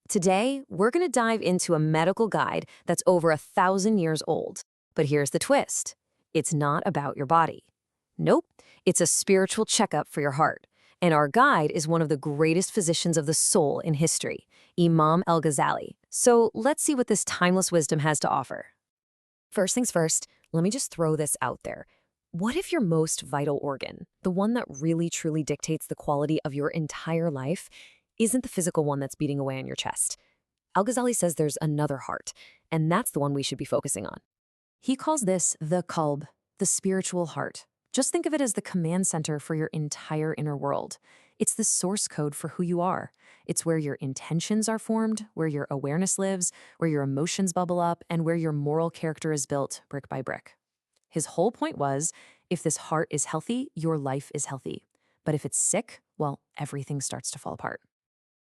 Today, we're going to dive into a medical guide that's over 1,000 years old. But here's the twist. It's not about your body. Nope, it's a spiritual checkup for your heart. And our guide is one of the greatest physicians of the soul in history, Imam Al-Ghazali. So let's see what this timeless wisdom has to offer. First things first, let me just throw this out there. What if your most vital organ, the one that really truly dictates the quality of your entire life, isn't the physical one that's beating away on your chest? Al-Ghazali says there's another heart, and that's the one we should be focusing on. He calls this the qalb, the spiritual heart. Just think of it as the command center for your entire inner world. It's the source code for who you are. It's where your intentions are formed, where your awareness lives, where your emotions bubble up, and where your moral character is built brick by brick. His whole point was, if this heart is healthy, your life is healthy. But if it's sick, well, everything starts to fall apart.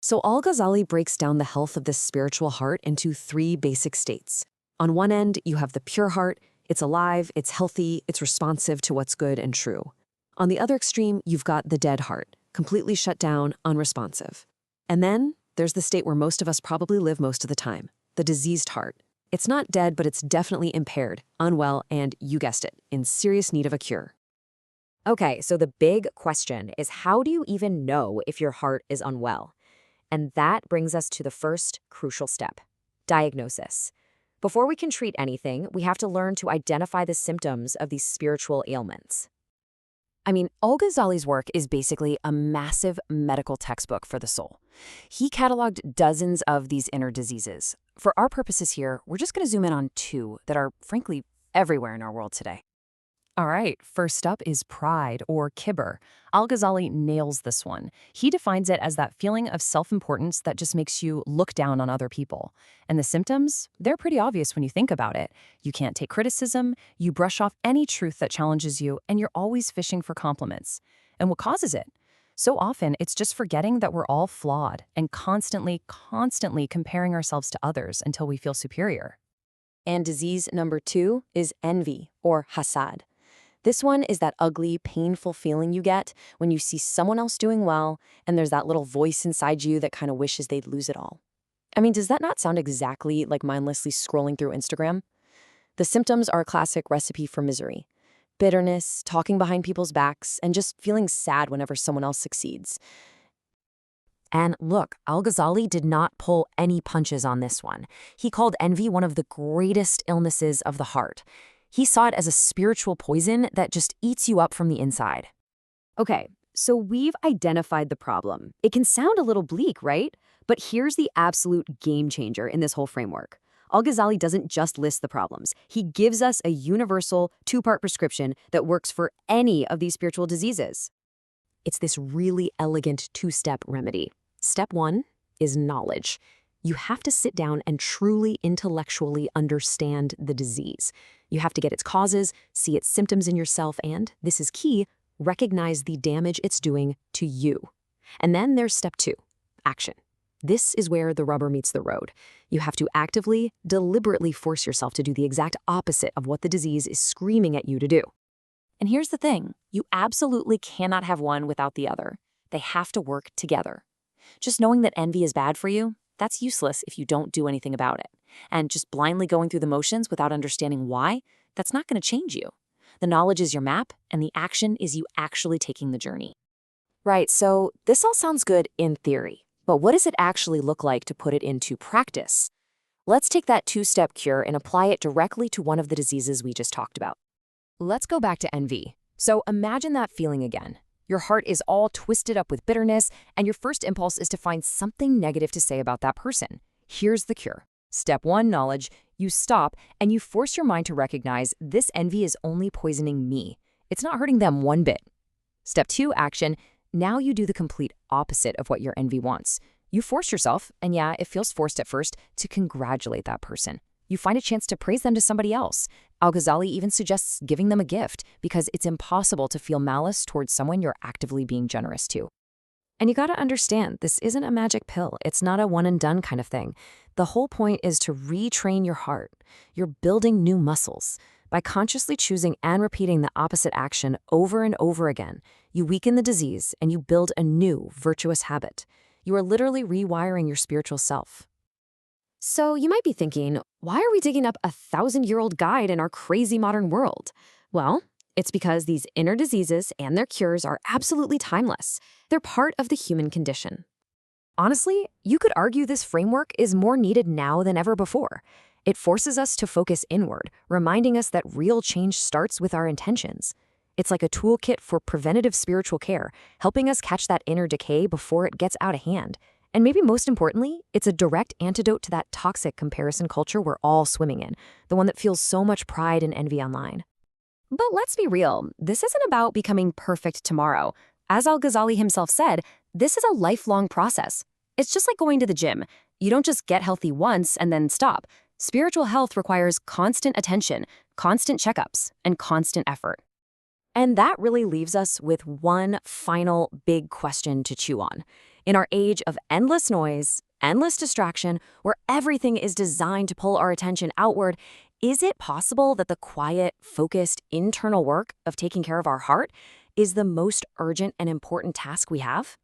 So Al-Ghazali breaks down the health of this spiritual heart into 3 basic states. On one end, you have the pure heart. It's alive, it's healthy, it's responsive to what's good and true. On the other extreme, you've got the dead heart, completely shut down, unresponsive. And then there's the state where most of us probably live most of the time, the diseased heart. It's not dead, but it's definitely impaired, unwell, and, you guessed it, in serious need of a cure. Okay, so the big question is, how do you even know if your heart is unwell? And that brings us to the first crucial step, diagnosis. Before we can treat anything, we have to learn to identify the symptoms of these spiritual ailments. I mean, Al-Ghazali's work is basically a massive medical textbook for the soul. He cataloged dozens of these inner diseases. For our purposes here, we're just going to zoom in on 2 that are, frankly, everywhere in our world today. All right, first up is pride, or kibr. Al-Ghazali nails this one. He defines it as that feeling of self-importance that just makes you look down on other people. And the symptoms? They're pretty obvious when you think about it. You can't take criticism, you brush off any truth that challenges you, and you're always fishing for compliments. And what causes it? So often, it's just forgetting that we're all flawed and constantly comparing ourselves to others until we feel superior. And disease number 2 is envy, or hasad. This one is that ugly, painful feeling you get when you see someone else doing well, and there's that little voice inside you that kind of wishes they'd lose it all. I mean, does that not sound exactly like mindlessly scrolling through Instagram? The symptoms are a classic recipe for misery. Bitterness, talking behind people's backs, and just feeling sad whenever someone else succeeds. And look, Al-Ghazali did not pull any punches on this one. He called envy one of the greatest illnesses of the heart. He saw it as a spiritual poison that just eats you up from the inside. Okay, so we've identified the problem. It can sound a little bleak, right? But here's the absolute game changer in this whole framework. Al-Ghazali doesn't just list the problems. He gives us a universal 2-part prescription that works for any of these spiritual diseases. It's this really elegant 2-step remedy. Step 1 is knowledge. You have to sit down and truly intellectually understand the disease. You have to get its causes, see its symptoms in yourself, and, this is key, recognize the damage it's doing to you. And then there's step 2, action. This is where the rubber meets the road. You have to actively, deliberately force yourself to do the exact opposite of what the disease is screaming at you to do. And here's the thing, you absolutely cannot have one without the other. They have to work together. Just knowing that envy is bad for you, that's useless if you don't do anything about it. And just blindly going through the motions without understanding why, that's not going to change you. The knowledge is your map, and the action is you actually taking the journey. Right, so this all sounds good in theory, but what does it actually look like to put it into practice? Let's take that 2-step cure and apply it directly to one of the diseases we just talked about. Let's go back to envy. So imagine that feeling again. Your heart is all twisted up with bitterness, and your first impulse is to find something negative to say about that person. Here's the cure. Step 1, knowledge. You stop, and you force your mind to recognize this envy is only poisoning me. It's not hurting them one bit. Step 2, action. Now you do the complete opposite of what your envy wants. You force yourself, and yeah, it feels forced at first, to congratulate that person. You find a chance to praise them to somebody else. Al-Ghazali even suggests giving them a gift because it's impossible to feel malice towards someone you're actively being generous to. And you gotta understand, this isn't a magic pill. It's not a one-and-done kind of thing. The whole point is to retrain your heart. You're building new muscles. By consciously choosing and repeating the opposite action over and over again, you weaken the disease and you build a new, virtuous habit. You are literally rewiring your spiritual self. So you might be thinking, why are we digging up a 1,000-year-old guide in our crazy modern world? Well, it's because these inner diseases and their cures are absolutely timeless. They're part of the human condition. Honestly, you could argue this framework is more needed now than ever before. It forces us to focus inward, reminding us that real change starts with our intentions. It's like a toolkit for preventative spiritual care, helping us catch that inner decay before it gets out of hand. And maybe most importantly, it's a direct antidote to that toxic comparison culture we're all swimming in, the one that fuels so much pride and envy online. But let's be real, this isn't about becoming perfect tomorrow. As al-Ghazali himself said, this is a lifelong process. It's just like going to the gym. You don't just get healthy once and then stop. Spiritual health requires constant attention, constant checkups, and constant effort. And that really leaves us with one final big question to chew on. In our age of endless noise, endless distraction, where everything is designed to pull our attention outward, is it possible that the quiet, focused, internal work of taking care of our heart is the most urgent and important task we have?